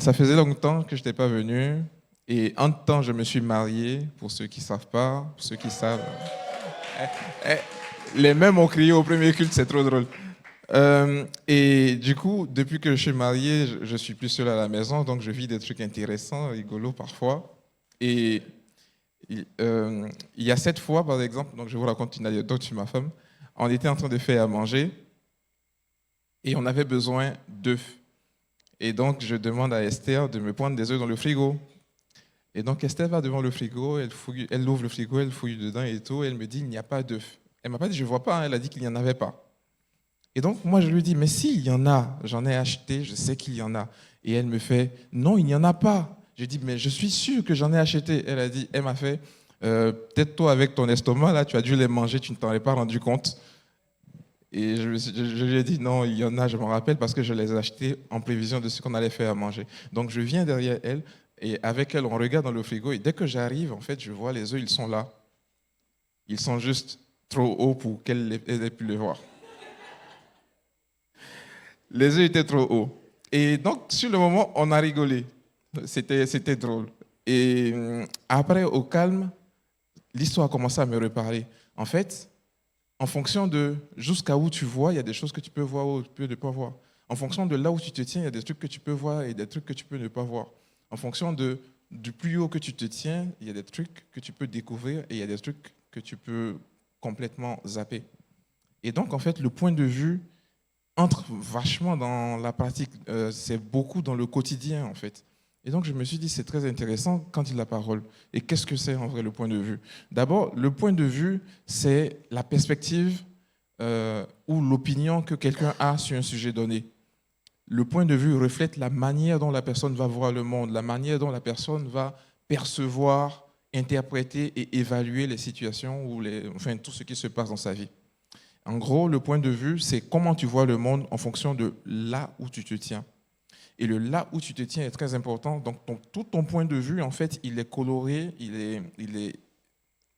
Ça faisait longtemps que je n'étais pas venu. Et en temps, je me suis marié, pour ceux qui ne savent pas, pour ceux qui savent. Eh, les mêmes ont crié au premier culte, c'est trop drôle. Et du coup, depuis que je suis marié, je suis plus seul à la maison, donc je vis des trucs intéressants, rigolos parfois. Et il y a 7 fois, par exemple, donc je vous raconte une anecdote sur ma femme, on était en train de faire à manger et on avait besoin d'œufs. Et donc, je demande à Esther de me prendre des œufs dans le frigo. Et donc, Esther va devant le frigo, elle ouvre le frigo, elle fouille dedans et tout, et elle me dit, il n'y a pas d'œufs. Elle m'a pas dit, je ne vois pas, hein, elle a dit qu'il n'y en avait pas. Et donc, moi, je lui dis, mais si, il y en a, j'en ai acheté, je sais qu'il y en a. Et elle me fait, non, il n'y en a pas. Je dis, mais je suis sûr que j'en ai acheté. Elle m'a fait, peut-être toi, avec ton estomac, là, tu as dû les manger, tu ne t'en es pas rendu compte. Et je lui ai dit, non, il y en a, je m'en rappelle, parce que je les ai achetés en prévision de ce qu'on allait faire à manger. Donc, je viens derrière elle, et avec elle, on regarde dans le frigo, et dès que j'arrive, en fait, je vois les œufs, ils sont là. Ils sont juste trop hauts pour qu'elle ait pu les voir. Les œufs étaient trop hauts. Et donc, sur le moment, on a rigolé. C'était drôle. Et après, au calme, l'histoire a commencé à me reparler. En fait, en fonction de jusqu'à où tu vois, il y a des choses que tu peux voir ou tu peux ne pas voir. En fonction de là où tu te tiens, il y a des trucs que tu peux voir et des trucs que tu peux ne pas voir. En fonction du plus haut que tu te tiens, il y a des trucs que tu peux découvrir et il y a des trucs que tu peux complètement zapper. Et donc, en fait, le point de vue entre vachement dans la pratique. C'est beaucoup dans le quotidien, en fait. Et donc, je me suis dit, c'est très intéressant quand il a la parole. Et qu'est-ce que c'est en vrai le point de vue? D'abord, le point de vue, c'est la perspective ou l'opinion que quelqu'un a sur un sujet donné. Le point de vue reflète la manière dont la personne va voir le monde, la manière dont la personne va percevoir, interpréter et évaluer les situations ou enfin, tout ce qui se passe dans sa vie. En gros, le point de vue, c'est comment tu vois le monde en fonction de là où tu te tiens. Et le là où tu te tiens est très important. Donc, tout ton point de vue, en fait, il est coloré, il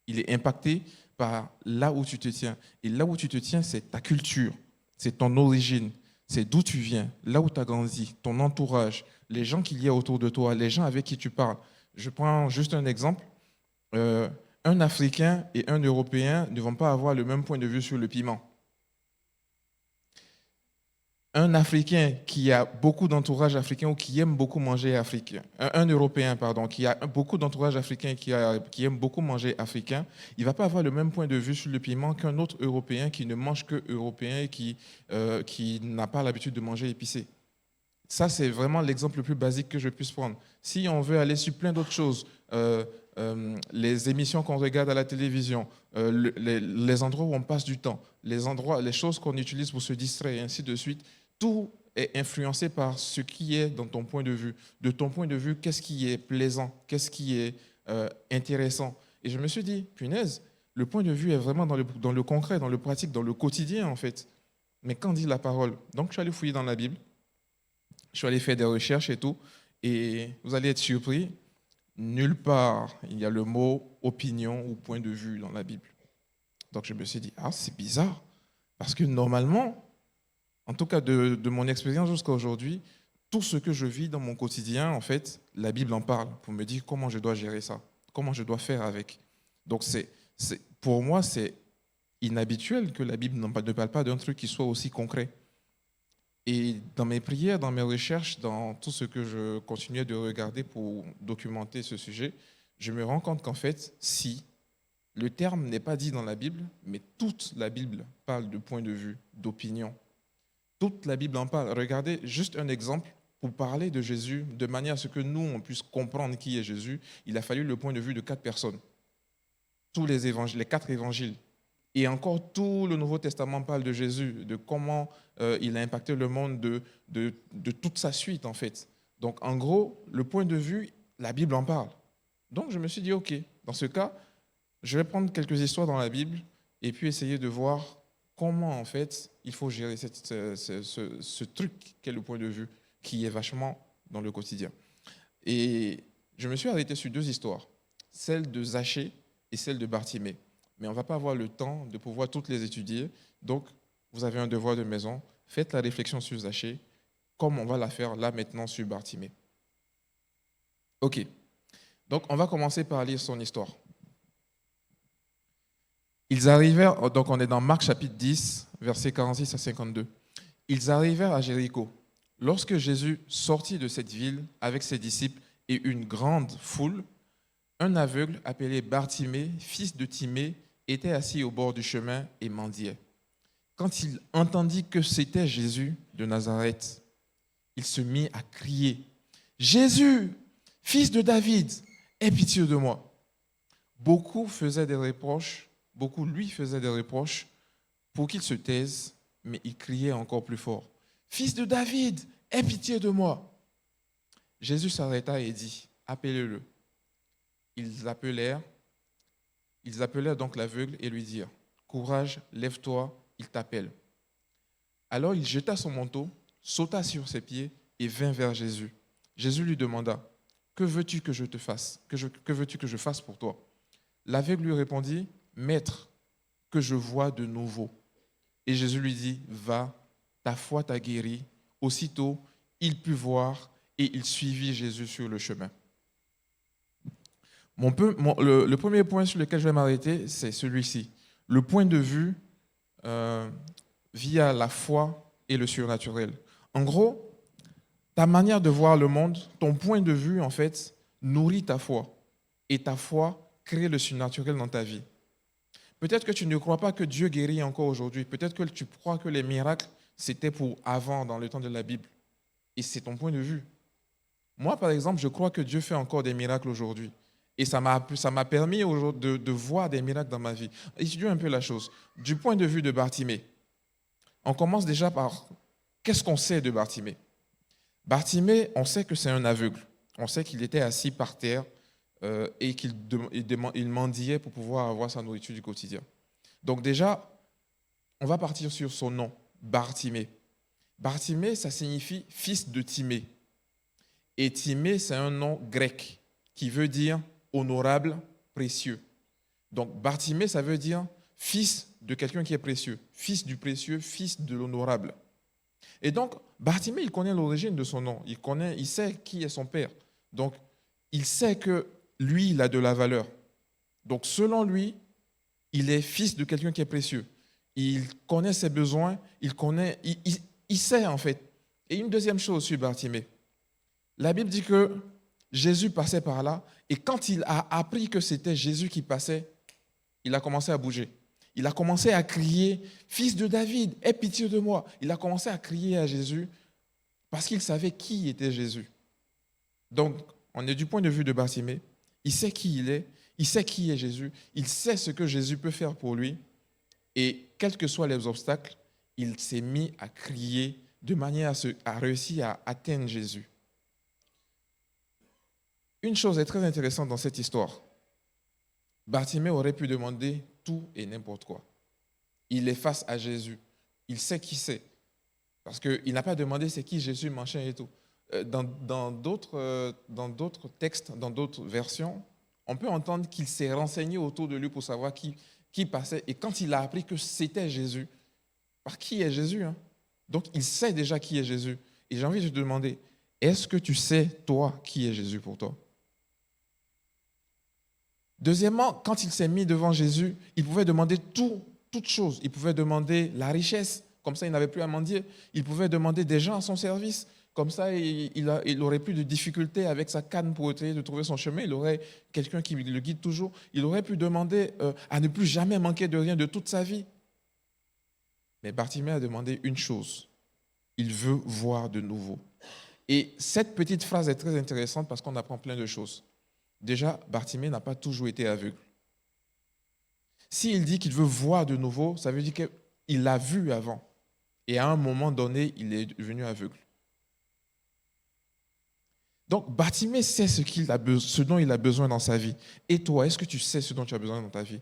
est impacté par là où tu te tiens. Et là où tu te tiens, c'est ta culture, c'est ton origine, c'est d'où tu viens, là où tu as grandi, ton entourage, les gens qu'il y a autour de toi, les gens avec qui tu parles. Je prends juste un exemple. Euh, un Africain et un Européen ne vont pas avoir le même point de vue sur le piment. Un Africain qui a beaucoup d'entourage africain ou qui aime beaucoup manger africain, un Européen, pardon, qui a beaucoup d'entourage africain qui aime beaucoup manger africain, il ne va pas avoir le même point de vue sur le piment qu'un autre Européen qui ne mange que européen et qui n'a pas l'habitude de manger épicé. Ça, c'est vraiment l'exemple le plus basique que je puisse prendre. Si on veut aller sur plein d'autres choses, les émissions qu'on regarde à la télévision, les endroits où on passe du temps, les choses qu'on utilise pour se distraire et ainsi de suite, tout est influencé par ce qui est dans ton point de vue. De ton point de vue, qu'est-ce qui est plaisant, qu'est-ce qui est intéressant. Et je me suis dit, punaise, le point de vue est vraiment dans le concret, dans le pratique, dans le quotidien en fait. Mais qu'en dit la parole? Donc je suis allé fouiller dans la Bible, je suis allé faire des recherches et tout, et vous allez être surpris, nulle part il y a le mot opinion ou point de vue dans la Bible. Donc je me suis dit, ah c'est bizarre, parce que normalement, en tout cas de mon expérience jusqu'à aujourd'hui, tout ce que je vis dans mon quotidien, en fait, la Bible en parle pour me dire comment je dois gérer ça, comment je dois faire avec. Donc pour moi, c'est inhabituel que la Bible ne parle pas d'un truc qui soit aussi concret. Et dans mes prières, dans mes recherches, dans tout ce que je continuais de regarder pour documenter ce sujet, je me rends compte qu'en fait, si le terme n'est pas dit dans la Bible, mais toute la Bible parle de point de vue, d'opinion. Toute la Bible en parle. Regardez juste un exemple pour parler de Jésus, de manière à ce que nous, on puisse comprendre qui est Jésus. Il a fallu le point de vue de 4 personnes. Tous les évangiles, les 4 évangiles. Et encore, tout le Nouveau Testament parle de Jésus, de comment il a impacté le monde, de toute sa suite, en fait. Donc, en gros, le point de vue, la Bible en parle. Donc, je me suis dit, OK, dans ce cas, je vais prendre quelques histoires dans la Bible et puis essayer de voir comment, en fait, il faut gérer ce truc qu'est le point de vue, qui est vachement dans le quotidien. Et je me suis arrêté sur 2 histoires, celle de Zachée et celle de Bartimée. Mais on ne va pas avoir le temps de pouvoir toutes les étudier. Donc, vous avez un devoir de maison. Faites la réflexion sur Zachée, comme on va la faire là maintenant sur Bartimée. Ok. Donc, on va commencer par lire son histoire. Ils arrivèrent, donc on est dans Marc chapitre 10, versets 46 à 52. Ils arrivèrent à Jéricho. Lorsque Jésus sortit de cette ville avec ses disciples et une grande foule, un aveugle appelé Bartimée, fils de Timée, était assis au bord du chemin et mendiait. Quand il entendit que c'était Jésus de Nazareth, il se mit à crier, « Jésus, fils de David, aie pitié de moi. » Beaucoup lui faisaient des reproches pour qu'il se taise, mais il criait encore plus fort, « Fils de David, aie pitié de moi. » Jésus s'arrêta et dit, « Appelez-le. » Ils appelèrent donc l'aveugle et lui dirent, « Courage, lève-toi, il t'appelle. » Alors il jeta son manteau, sauta sur ses pieds et vint vers Jésus. Jésus lui demanda, « Que veux-tu que je te fasse? Que veux-tu que je fasse pour toi? » L'aveugle lui répondit, « Maître, que je vois de nouveau. » Et Jésus lui dit, « Va, ta foi t'a guéri. » Aussitôt, il put voir et il suivit Jésus sur le chemin. Le premier point sur lequel je vais m'arrêter, c'est celui-ci. Le point de vue via la foi et le surnaturel. En gros, ta manière de voir le monde, ton point de vue, en fait, nourrit ta foi. Et ta foi crée le surnaturel dans ta vie. Peut-être que tu ne crois pas que Dieu guérit encore aujourd'hui. Peut-être que tu crois que les miracles, c'était pour avant, dans le temps de la Bible. Et c'est ton point de vue. Moi, par exemple, je crois que Dieu fait encore des miracles aujourd'hui. Et ça m'a permis de voir des miracles dans ma vie. Étudions un peu la chose. Du point de vue de Bartimée, on commence déjà par qu'est-ce qu'on sait de Bartimée? Bartimée, on sait que c'est un aveugle. On sait qu'il était assis par terre et qu'il mendiait pour pouvoir avoir sa nourriture du quotidien. Donc déjà, on va partir sur son nom, Bartimée. Bartimée, ça signifie fils de Timée. Et Timée, c'est un nom grec qui veut dire honorable, précieux. Donc Bartimée, ça veut dire fils de quelqu'un qui est précieux, fils du précieux, fils de l'honorable. Et donc Bartimée, il connaît l'origine de son nom, il sait qui est son père. Donc il sait que lui, il a de la valeur. Donc selon lui, il est fils de quelqu'un qui est précieux. Il connaît ses besoins, il sait en fait. Et une deuxième chose sur Bartimée, la Bible dit que Jésus passait par là et quand il a appris que c'était Jésus qui passait, il a commencé à bouger. Il a commencé à crier, « Fils de David, aie pitié de moi !» Il a commencé à crier à Jésus parce qu'il savait qui était Jésus. Donc, on est du point de vue de Bartimée. Il sait qui il est, il sait qui est Jésus, il sait ce que Jésus peut faire pour lui. Et quels que soient les obstacles, il s'est mis à crier de manière à réussir à atteindre Jésus. Une chose est très intéressante dans cette histoire. Bartimée aurait pu demander tout et n'importe quoi. Il est face à Jésus. Il sait qui c'est. Parce qu'il n'a pas demandé c'est qui Jésus, machin et tout. Dans d'autres textes, dans d'autres versions, on peut entendre qu'il s'est renseigné autour de lui pour savoir qui passait. Et quand il a appris que c'était Jésus, par qui est Jésus, hein? Donc il sait déjà qui est Jésus. Et j'ai envie de te demander, est-ce que tu sais, toi, qui est Jésus pour toi? Deuxièmement, quand il s'est mis devant Jésus, il pouvait demander toutes choses. Il pouvait demander la richesse, comme ça il n'avait plus à mendier. Il pouvait demander des gens à son service, comme ça il aurait plus de difficultés avec sa canne pour essayer de trouver son chemin. Il aurait quelqu'un qui le guide toujours. Il aurait pu demander à ne plus jamais manquer de rien de toute sa vie. Mais Bartimée a demandé une chose. Il veut voir de nouveau. Et cette petite phrase est très intéressante parce qu'on apprend plein de choses. Déjà, Bartimée n'a pas toujours été aveugle. S'il dit qu'il veut voir de nouveau, ça veut dire qu'il l'a vu avant. Et à un moment donné, il est devenu aveugle. Donc, Bartimée sait ce dont il a besoin dans sa vie. Et toi, est-ce que tu sais ce dont tu as besoin dans ta vie?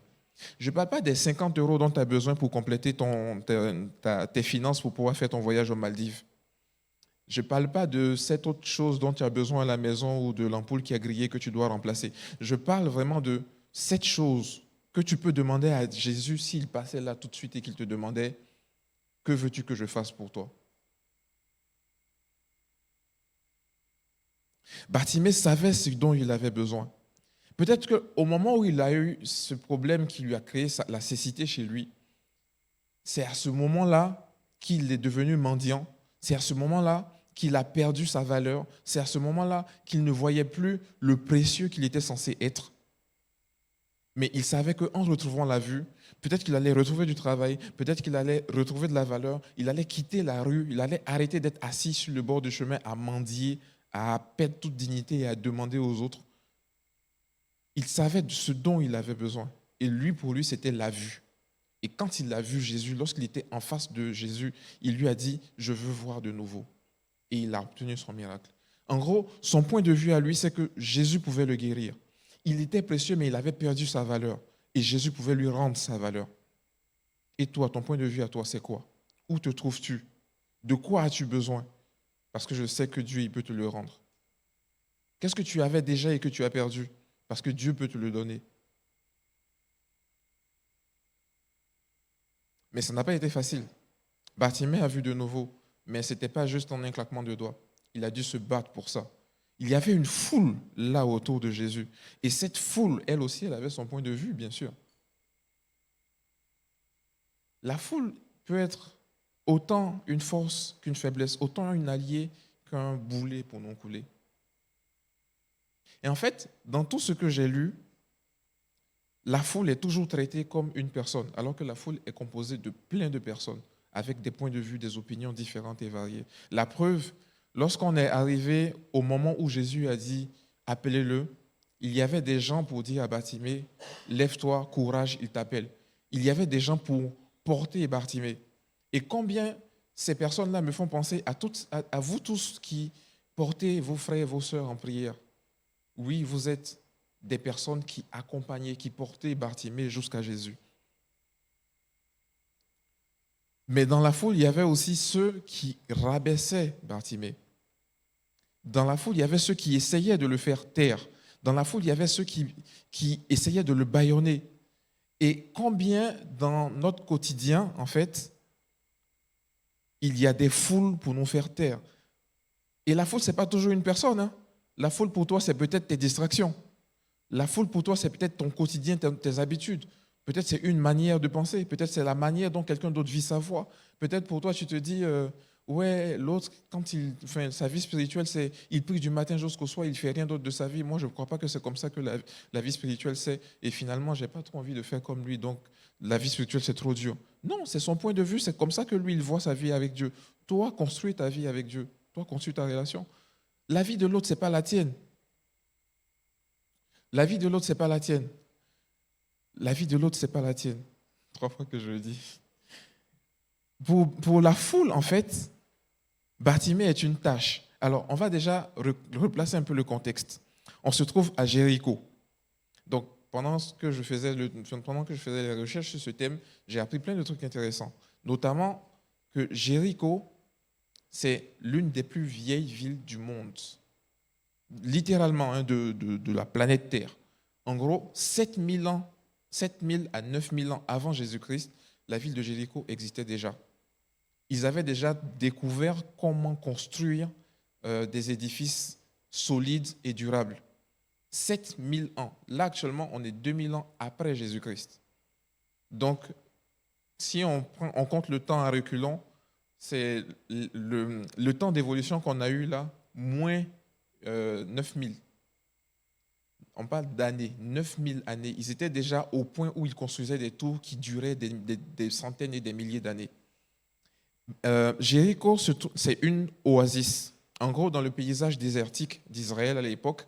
Je ne parle pas des 50 € dont tu as besoin pour compléter tes finances pour pouvoir faire ton voyage aux Maldives. Je ne parle pas de cette autre chose dont tu as besoin à la maison ou de l'ampoule qui a grillé que tu dois remplacer. Je parle vraiment de cette chose que tu peux demander à Jésus s'il passait là tout de suite et qu'il te demandait « Que veux-tu que je fasse pour toi ?» Bartimée savait ce dont il avait besoin. Peut-être qu'au moment où il a eu ce problème qui lui a créé la cécité chez lui, c'est à ce moment-là qu'il est devenu mendiant. C'est à ce moment-là qu'il a perdu sa valeur. C'est à ce moment-là qu'il ne voyait plus le précieux qu'il était censé être. Mais il savait qu'en retrouvant la vue, peut-être qu'il allait retrouver du travail, peut-être qu'il allait retrouver de la valeur, il allait quitter la rue, il allait arrêter d'être assis sur le bord du chemin à mendier, à perdre toute dignité et à demander aux autres. Il savait de ce dont il avait besoin. Et lui, pour lui, c'était la vue. Et quand il a vu Jésus, lorsqu'il était en face de Jésus, il lui a dit, je veux voir de nouveau. Et il a obtenu son miracle. En gros, son point de vue à lui, c'est que Jésus pouvait le guérir. Il était précieux, mais il avait perdu sa valeur. Et Jésus pouvait lui rendre sa valeur. Et toi, ton point de vue à toi, c'est quoi? Où te trouves-tu? De quoi as-tu besoin? Parce que je sais que Dieu, il peut te le rendre. Qu'est-ce que tu avais déjà et que tu as perdu? Parce que Dieu peut te le donner. Mais ça n'a pas été facile. Bartimée a vu de nouveau, mais ce n'était pas juste en un claquement de doigts. Il a dû se battre pour ça. Il y avait une foule là autour de Jésus. Et cette foule, elle aussi, elle avait son point de vue, bien sûr. La foule peut être autant une force qu'une faiblesse, autant une alliée qu'un boulet pour nous couler. Et en fait, dans tout ce que j'ai lu, la foule est toujours traitée comme une personne, alors que la foule est composée de plein de personnes, avec des points de vue, des opinions différentes et variées. La preuve, lorsqu'on est arrivé au moment où Jésus a dit « appelez-le », il y avait des gens pour dire à Bartimée « lève-toi, courage, il t'appelle ». Il y avait des gens pour porter Bartimée. Et combien ces personnes-là me font penser à vous tous qui portez vos frères et vos sœurs en prière. Oui, vous êtes des personnes qui accompagnaient, qui portaient Bartimée jusqu'à Jésus. Mais dans la foule, il y avait aussi ceux qui rabaissaient Bartimée. Dans la foule, il y avait ceux qui essayaient de le faire taire. Dans la foule, il y avait ceux qui essayaient de le bâillonner. Et combien dans notre quotidien, en fait, il y a des foules pour nous faire taire. Et la foule, ce n'est pas toujours une personne. Hein. La foule, pour toi, c'est peut-être tes distractions. La foule, pour toi, c'est peut-être ton quotidien, tes habitudes. Peut-être c'est une manière de penser. Peut-être c'est la manière dont quelqu'un d'autre vit sa foi. Peut-être pour toi, tu te dis, ouais, l'autre, sa vie spirituelle, c'est il prie du matin jusqu'au soir, il ne fait rien d'autre de sa vie. Moi, je ne crois pas que c'est comme ça que la vie spirituelle, c'est. Et finalement, je n'ai pas trop envie de faire comme lui. Donc, la vie spirituelle, c'est trop dur. Non, c'est son point de vue. C'est comme ça que lui, il voit sa vie avec Dieu. Toi, construis ta vie avec Dieu. Toi, construis ta relation. La vie de l'autre, ce n'est pas la tienne. La vie de l'autre, ce n'est pas la tienne. La vie de l'autre, ce n'est pas la tienne. 3 fois que je le dis. Pour la foule, en fait, Bartimée est une tâche. Alors, on va déjà replacer un peu le contexte. On se trouve à Jéricho. Donc, pendant que je faisais les recherches sur ce thème, j'ai appris plein de trucs intéressants. Notamment que Jéricho, c'est l'une des plus vieilles villes du monde. Littéralement, hein, de la planète Terre. En gros, 7000 ans, 7000 à 9000 ans avant Jésus-Christ, la ville de Jéricho existait déjà. Ils avaient déjà découvert comment construire des édifices solides et durables. 7000 ans. Là, actuellement, on est 2000 ans après Jésus-Christ. Donc, si on compte le temps à reculons, c'est le temps d'évolution qu'on a eu là, moins 9000. On parle d'années, 9000 années. Ils étaient déjà au point où ils construisaient des tours qui duraient des centaines et des milliers d'années. Jéricho, c'est une oasis. En gros, dans le paysage désertique d'Israël à l'époque,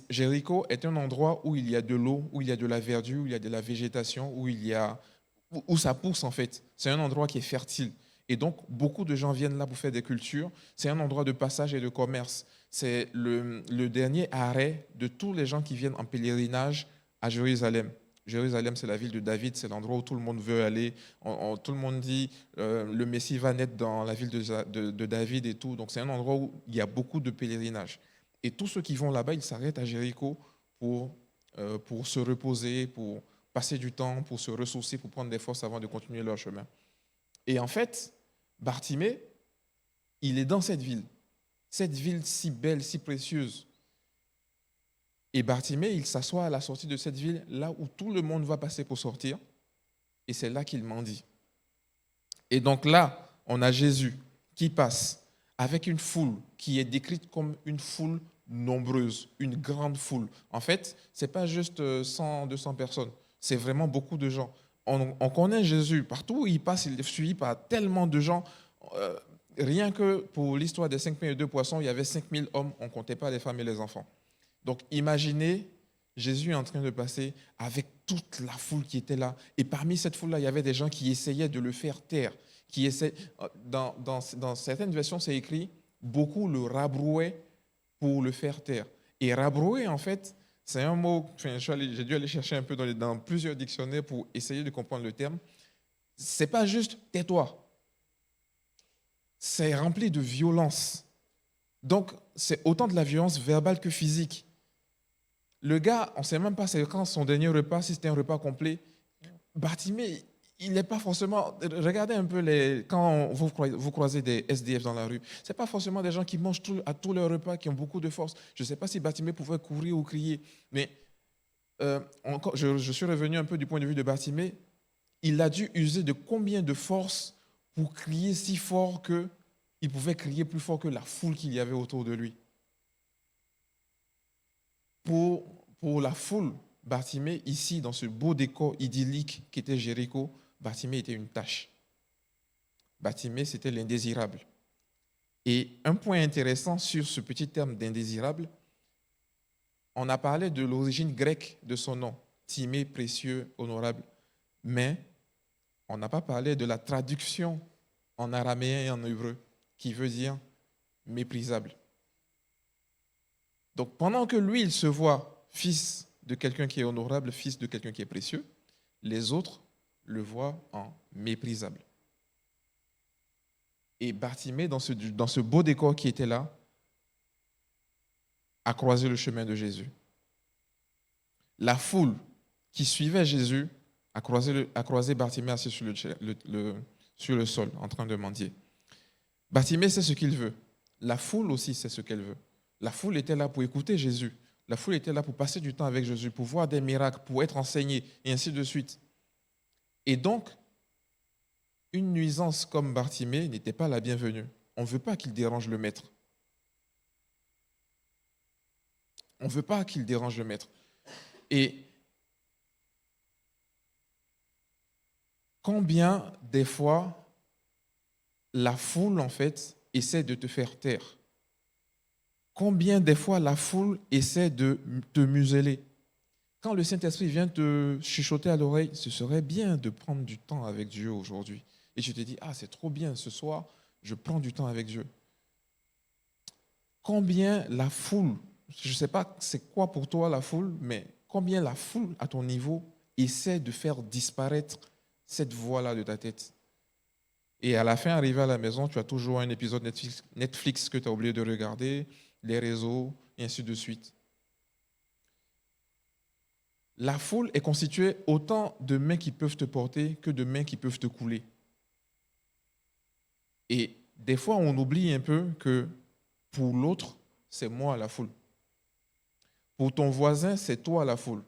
Jéricho est un endroit où il y a de l'eau, où il y a de la verdure, où il y a de la végétation, où ça pousse en fait. C'est un endroit qui est fertile. Et donc, beaucoup de gens viennent là pour faire des cultures. C'est un endroit de passage et de commerce. C'est le dernier arrêt de tous les gens qui viennent en pèlerinage à Jérusalem. Jérusalem, c'est la ville de David, c'est l'endroit où tout le monde veut aller. Tout le monde dit le Messie va naître dans la ville de David et tout. Donc, c'est un endroit où il y a beaucoup de pèlerinages. Et tous ceux qui vont là-bas, ils s'arrêtent à Jéricho pour se reposer, pour passer du temps, pour se ressourcer, pour prendre des forces avant de continuer leur chemin. Et en fait, Bartimée, il est dans cette ville. cette ville si belle, si précieuse. Et Bartimée, il s'assoit à la sortie de cette ville, là où tout le monde va passer pour sortir, et c'est là qu'il mendie. Et donc là, on a Jésus qui passe avec une foule qui est décrite comme une foule nombreuse, une grande foule. En fait, ce n'est pas juste 100, 200 personnes, c'est vraiment beaucoup de gens. On connaît Jésus, partout où il passe, il est suivi par tellement de gens. Rien que pour l'histoire des 5 pains et 2 poissons, il y avait 5000 hommes, on ne comptait pas les femmes et les enfants. Donc imaginez Jésus en train de passer avec toute la foule qui était là. Et parmi cette foule-là, il y avait des gens qui essayaient de le faire taire. Dans certaines versions, c'est écrit, beaucoup le rabrouaient pour le faire taire. Et rabrouer, en fait, c'est un mot, j'ai dû aller chercher un peu dans plusieurs dictionnaires pour essayer de comprendre le terme. C'est pas juste tais-toi. C'est rempli de violence. Donc, c'est autant de la violence verbale que physique. Le gars, on ne sait même pas c'est quand son dernier repas, si c'était un repas complet. Bartimée, il n'est pas forcément... Regardez un peu quand vous croisez des SDF dans la rue. Ce n'est pas forcément des gens qui mangent à tous leurs repas, qui ont beaucoup de force. Je ne sais pas si Bartimée pouvait courir ou crier. Mais je suis revenu un peu du point de vue de Bartimée. Il a dû user de combien de force pour crier si fort qu'il pouvait crier plus fort que la foule qu'il y avait autour de lui. Pour la foule, Bartimée, ici, dans ce beau décor idyllique qu'était Jéricho, Bartimée était une tâche. Bartimée, c'était l'indésirable. Et un point intéressant sur ce petit terme d'indésirable, on a parlé de l'origine grecque de son nom, Timée, précieux, honorable, mais on n'a pas parlé de la traduction en araméen et en hébreu, qui veut dire méprisable. Donc pendant que lui, il se voit fils de quelqu'un qui est honorable, fils de quelqu'un qui est précieux, les autres le voient en méprisable. Et Bartimée, dans ce beau décor qui était là, a croisé le chemin de Jésus. La foule qui suivait Jésus a croisé Bartimée assis sur le sol, en train de mendier. Bartimée sait ce qu'il veut. La foule aussi sait ce qu'elle veut. La foule était là pour écouter Jésus. La foule était là pour passer du temps avec Jésus, pour voir des miracles, pour être enseigné, et ainsi de suite. Et donc, une nuisance comme Bartimée n'était pas la bienvenue. On ne veut pas qu'il dérange le maître. On ne veut pas qu'il dérange le maître. Et combien des fois la foule, en fait, essaie de te faire taire? Combien des fois la foule essaie de te museler? Quand le Saint-Esprit vient te chuchoter à l'oreille, ce serait bien de prendre du temps avec Dieu aujourd'hui. Et tu te dis, c'est trop bien, ce soir, je prends du temps avec Dieu. Combien la foule, je ne sais pas c'est quoi pour toi la foule, mais combien la foule, à ton niveau, essaie de faire disparaître cette voix-là de ta tête. Et à la fin, arrivé à la maison, tu as toujours un épisode Netflix que tu as oublié de regarder, les réseaux, et ainsi de suite. La foule est constituée autant de mains qui peuvent te porter que de mains qui peuvent te couler. Et des fois, on oublie un peu que pour l'autre, c'est moi la foule. Pour ton voisin, c'est toi la foule.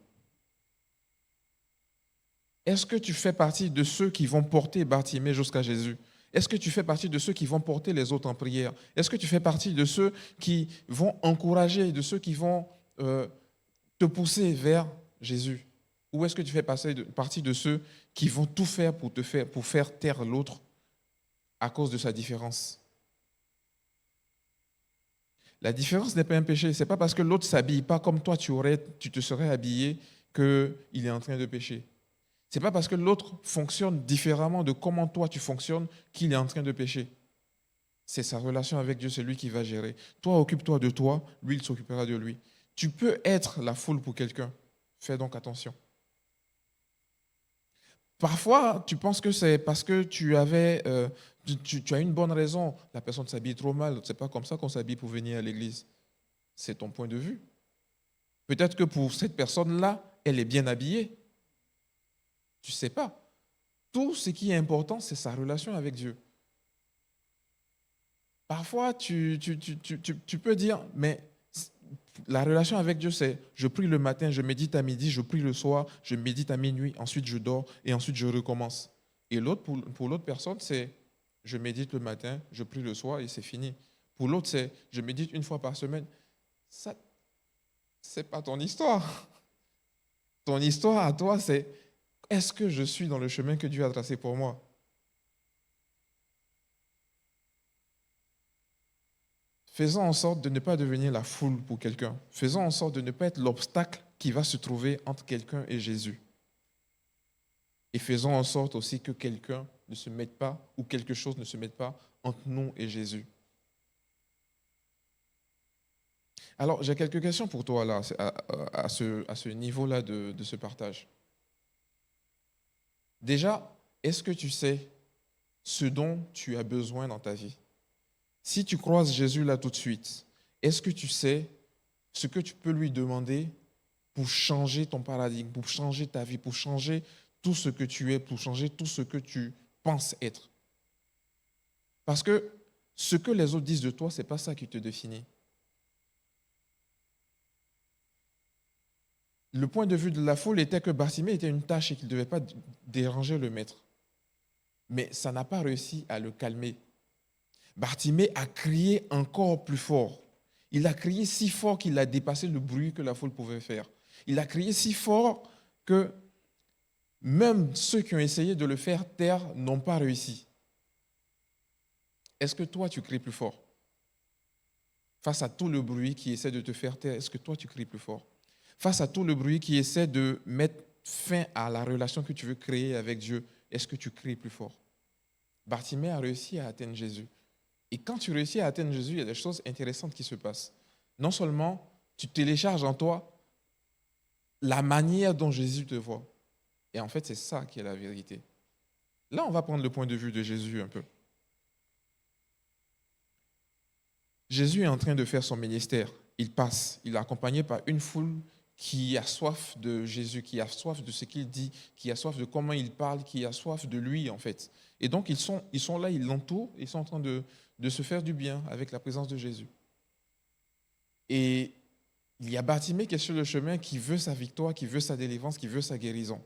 Est-ce que tu fais partie de ceux qui vont porter Bartimée jusqu'à Jésus? Est-ce que tu fais partie de ceux qui vont porter les autres en prière? Est-ce que tu fais partie de ceux qui vont encourager, de ceux qui vont te pousser vers Jésus? Ou est-ce que tu fais partie de ceux qui vont tout faire pour faire taire l'autre à cause de sa différence? La différence n'est pas un péché. Ce n'est pas parce que l'autre ne s'habille pas comme toi, tu te serais habillé qu'il est en train de pécher. Ce n'est pas parce que l'autre fonctionne différemment de comment toi tu fonctionnes qu'il est en train de pécher. C'est sa relation avec Dieu, c'est lui qui va gérer. Toi, occupe-toi de toi, lui, il s'occupera de lui. Tu peux être la foule pour quelqu'un. Fais donc attention. Parfois, tu penses que c'est parce que tu as une bonne raison. La personne s'habille trop mal. Ce n'est pas comme ça qu'on s'habille pour venir à l'église. C'est ton point de vue. Peut-être que pour cette personne-là, elle est bien habillée. Tu ne sais pas. Tout ce qui est important, c'est sa relation avec Dieu. Parfois, tu peux dire, mais la relation avec Dieu, c'est je prie le matin, je médite à midi, je prie le soir, je médite à minuit, ensuite je dors et ensuite je recommence. Et l'autre, pour l'autre personne, c'est je médite le matin, je prie le soir et c'est fini. Pour l'autre, c'est je médite une fois par semaine. Ça, c'est pas ton histoire. Ton histoire à toi, c'est est-ce que je suis dans le chemin que Dieu a tracé pour moi? Faisons en sorte de ne pas devenir la foule pour quelqu'un. Faisons en sorte de ne pas être l'obstacle qui va se trouver entre quelqu'un et Jésus. Et faisons en sorte aussi que quelqu'un ne se mette pas, ou quelque chose ne se mette pas entre nous et Jésus. Alors, j'ai quelques questions pour toi là, à ce niveau-là de ce partage. Déjà, est-ce que tu sais ce dont tu as besoin dans ta vie? Si tu croises Jésus là tout de suite, est-ce que tu sais ce que tu peux lui demander pour changer ton paradigme, pour changer ta vie, pour changer tout ce que tu es, pour changer tout ce que tu penses être? Parce que ce que les autres disent de toi, ce n'est pas ça qui te définit. Le point de vue de la foule était que Bartimée était une tâche et qu'il ne devait pas déranger le maître. Mais ça n'a pas réussi à le calmer. Bartimée a crié encore plus fort. Il a crié si fort qu'il a dépassé le bruit que la foule pouvait faire. Il a crié si fort que même ceux qui ont essayé de le faire taire n'ont pas réussi. Est-ce que toi, tu cries plus fort? Face à tout le bruit qui essaie de te faire taire, est-ce que toi, tu cries plus fort? Face à tout le bruit qui essaie de mettre fin à la relation que tu veux créer avec Dieu, est-ce que tu cries plus fort? Bartimée a réussi à atteindre Jésus. Et quand tu réussis à atteindre Jésus, il y a des choses intéressantes qui se passent. Non seulement tu télécharges en toi la manière dont Jésus te voit. Et en fait, c'est ça qui est la vérité. Là, on va prendre le point de vue de Jésus un peu. Jésus est en train de faire son ministère. Il passe. Il est accompagné par une foule qui a soif de Jésus, qui a soif de ce qu'il dit, qui a soif de comment il parle, qui a soif de lui, en fait. Et donc, ils sont là, ils l'entourent, ils sont en train de se faire du bien avec la présence de Jésus. Et il y a Bartimée qui est sur le chemin, qui veut sa victoire, qui veut sa délivrance, qui veut sa guérison.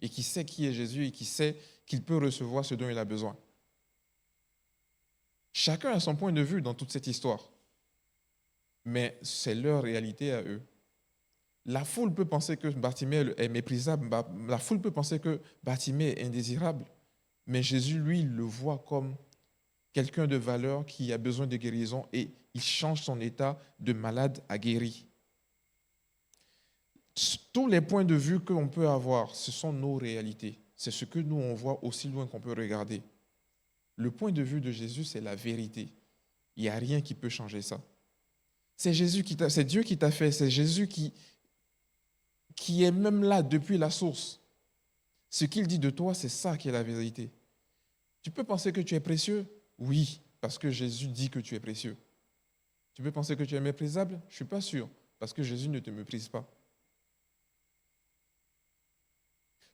Et qui sait qui est Jésus et qui sait qu'il peut recevoir ce dont il a besoin. Chacun a son point de vue dans toute cette histoire. Mais c'est leur réalité à eux. La foule peut penser que Bartimée est méprisable, la foule peut penser que Bartimée est indésirable, mais Jésus, lui, le voit comme quelqu'un de valeur qui a besoin de guérison et il change son état de malade à guéri. Tous les points de vue qu'on peut avoir, ce sont nos réalités. C'est ce que nous, on voit aussi loin qu'on peut regarder. Le point de vue de Jésus, c'est la vérité. Il n'y a rien qui peut changer ça. C'est Dieu qui t'a fait, c'est Jésus qui est même là depuis la source. Ce qu'il dit de toi, c'est ça qui est la vérité. Tu peux penser que tu es précieux? Oui, parce que Jésus dit que tu es précieux. Tu peux penser que tu es méprisable? Je ne suis pas sûr, parce que Jésus ne te méprise pas.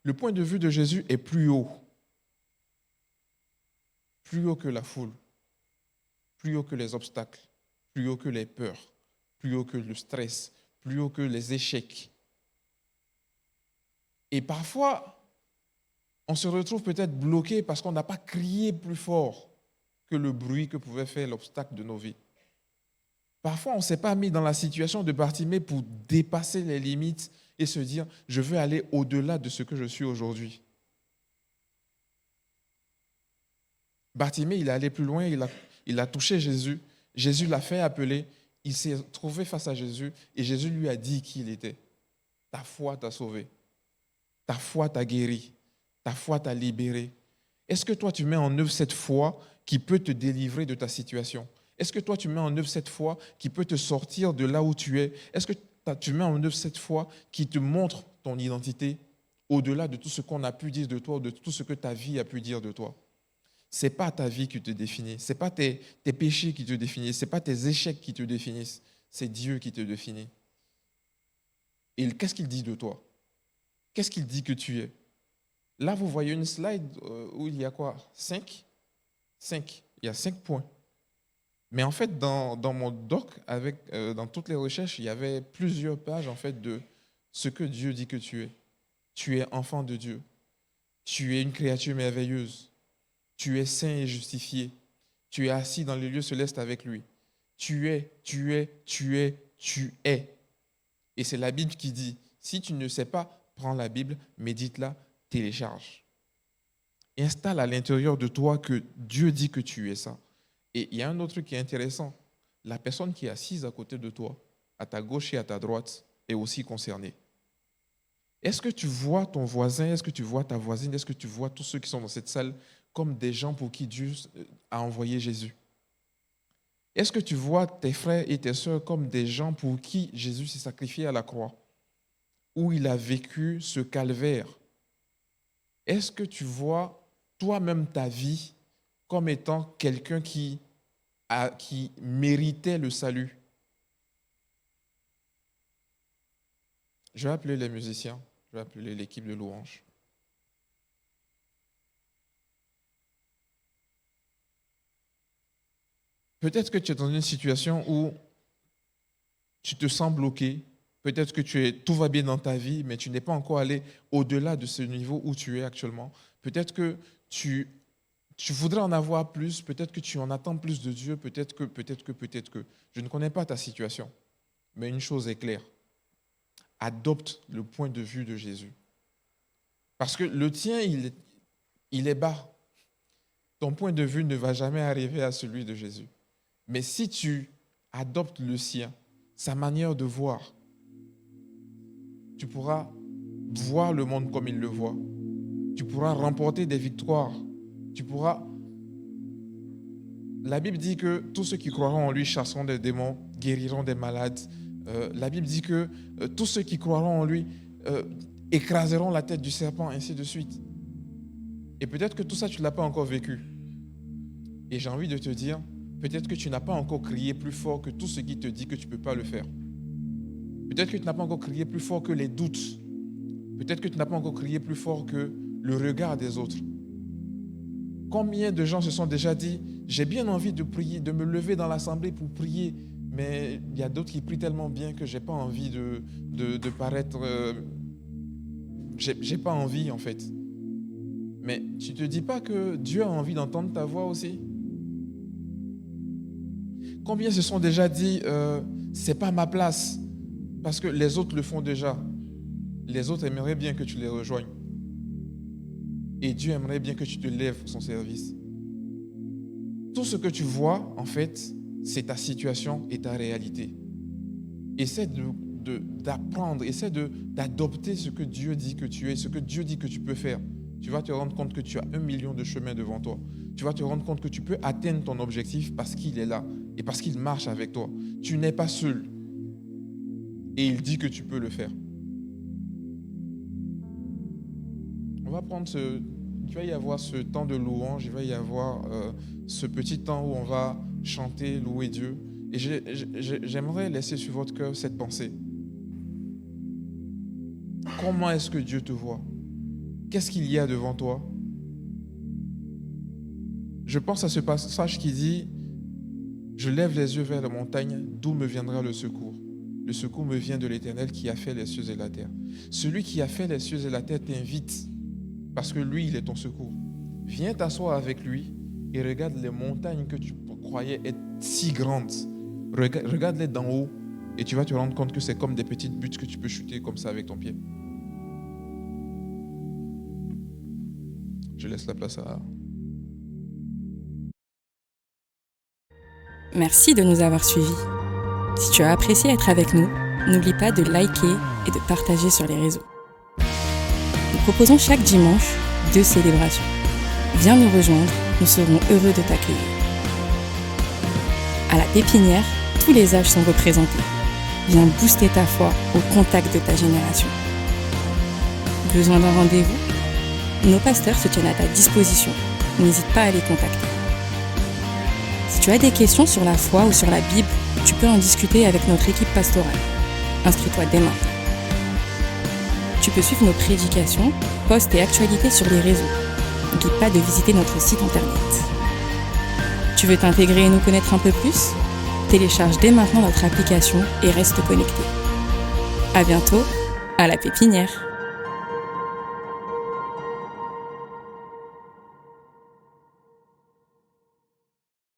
Le point de vue de Jésus est plus haut que la foule, plus haut que les obstacles, plus haut que les peurs, plus haut que le stress, plus haut que les échecs. Et parfois, on se retrouve peut-être bloqué parce qu'on n'a pas crié plus fort que le bruit que pouvait faire l'obstacle de nos vies. Parfois, on ne s'est pas mis dans la situation de Bartimée pour dépasser les limites et se dire, je veux aller au-delà de ce que je suis aujourd'hui. Bartimée, il est allé plus loin, il a touché Jésus. Jésus l'a fait appeler, il s'est trouvé face à Jésus et Jésus lui a dit qui il était. Ta foi t'a sauvé, ta foi t'a guéri, ta foi t'a libéré. Est-ce que toi, tu mets en œuvre cette foi qui peut te délivrer de ta situation? Est-ce que toi, tu mets en œuvre cette foi qui peut te sortir de là où tu es? Est-ce que tu mets en œuvre cette foi qui te montre ton identité au-delà de tout ce qu'on a pu dire de toi, de tout ce que ta vie a pu dire de toi? Ce n'est pas ta vie qui te définit, ce n'est pas tes péchés qui te définissent, ce n'est pas tes échecs qui te définissent, c'est Dieu qui te définit. Et qu'est-ce qu'il dit de toi? Qu'est-ce qu'il dit que tu es? Là, vous voyez une slide où il y a quoi? 5? 5. Il y a 5 points. Mais en fait, dans mon doc, dans toutes les recherches, il y avait plusieurs pages en fait, de ce que Dieu dit que tu es. Tu es enfant de Dieu. Tu es une créature merveilleuse. Tu es saint et justifié. Tu es assis dans les lieux célestes avec lui. Tu es. Et c'est la Bible qui dit, si tu ne sais pas, prends la Bible, médite-la, télécharge. Installe à l'intérieur de toi que Dieu dit que tu es ça. Et il y a un autre truc qui est intéressant. La personne qui est assise à côté de toi, à ta gauche et à ta droite, est aussi concernée. Est-ce que tu vois ton voisin, est-ce que tu vois ta voisine, est-ce que tu vois tous ceux qui sont dans cette salle comme des gens pour qui Dieu a envoyé Jésus? Est-ce que tu vois tes frères et tes sœurs comme des gens pour qui Jésus s'est sacrifié à la croix, où il a vécu ce calvaire? Est-ce que tu vois toi-même ta vie comme étant quelqu'un qui méritait le salut? Je vais appeler les musiciens, je vais appeler l'équipe de louange. Peut-être que tu es dans une situation où tu te sens bloqué. Peut-être que tout va bien dans ta vie, mais tu n'es pas encore allé au-delà de ce niveau où tu es actuellement. Peut-être que tu voudrais en avoir plus. Peut-être que tu en attends plus de Dieu. Peut-être que. Je ne connais pas ta situation. Mais une chose est claire. Adopte le point de vue de Jésus. Parce que le tien, il est bas. Ton point de vue ne va jamais arriver à celui de Jésus. Mais si tu adoptes le sien, sa manière de voir, tu pourras voir le monde comme il le voit. Tu pourras remporter des victoires. La Bible dit que tous ceux qui croiront en lui chasseront des démons, guériront des malades. La Bible dit que tous ceux qui croiront en lui écraseront la tête du serpent, ainsi de suite. Et peut-être que tout ça, tu ne l'as pas encore vécu. Et j'ai envie de te dire, peut-être que tu n'as pas encore crié plus fort que tout ce qui te dit que tu ne peux pas le faire. Peut-être que tu n'as pas encore crié plus fort que les doutes. Peut-être que tu n'as pas encore crié plus fort que le regard des autres. Combien de gens se sont déjà dit, j'ai bien envie de prier, de me lever dans l'assemblée pour prier, mais il y a d'autres qui prient tellement bien que je n'ai pas envie de paraître... j'ai pas envie en fait. Mais tu ne te dis pas que Dieu a envie d'entendre ta voix aussi? Combien se sont déjà dit, c'est pas ma place, parce que les autres le font déjà. Les autres aimeraient bien que tu les rejoignes. Et Dieu aimerait bien que tu te lèves pour son service. Tout ce que tu vois, en fait, c'est ta situation et ta réalité. Essaie d'apprendre, essaie d'adopter ce que Dieu dit que tu es, ce que Dieu dit que tu peux faire. Tu vas te rendre compte que tu as 1 million de chemins devant toi. Tu vas te rendre compte que tu peux atteindre ton objectif parce qu'il est là et parce qu'il marche avec toi. Tu n'es pas seul. Et il dit que tu peux le faire. On va prendre il va y avoir ce temps de louange, il va y avoir ce petit temps où on va chanter, louer Dieu. Et j'aimerais laisser sur votre cœur cette pensée. Comment est-ce que Dieu te voit? Qu'est-ce qu'il y a devant toi? Je pense à ce passage qui dit « Je lève les yeux vers la montagne, d'où me viendra le secours. Le secours me vient de l'Éternel qui a fait les cieux et la terre. » Celui qui a fait les cieux et la terre t'invite parce que lui, il est ton secours. Viens t'asseoir avec lui et regarde les montagnes que tu croyais être si grandes. Regarde-les d'en haut et tu vas te rendre compte que c'est comme des petites buttes que tu peux chuter comme ça avec ton pied. Je laisse la place à... Merci de nous avoir suivis. Si tu as apprécié être avec nous, n'oublie pas de liker et de partager sur les réseaux. Nous proposons chaque dimanche 2 célébrations. Viens nous rejoindre, nous serons heureux de t'accueillir. À la pépinière, tous les âges sont représentés. Viens booster ta foi au contact de ta génération. Besoin d'un rendez-vous? Nos pasteurs se tiennent à ta disposition. N'hésite pas à les contacter. Si tu as des questions sur la foi ou sur la Bible, tu peux en discuter avec notre équipe pastorale. Inscris-toi dès maintenant. Tu peux suivre nos prédications, posts et actualités sur les réseaux. N'oublie pas de visiter notre site internet. Tu veux t'intégrer et nous connaître un peu plus ? Télécharge dès maintenant notre application et reste connecté. À bientôt, à la pépinière.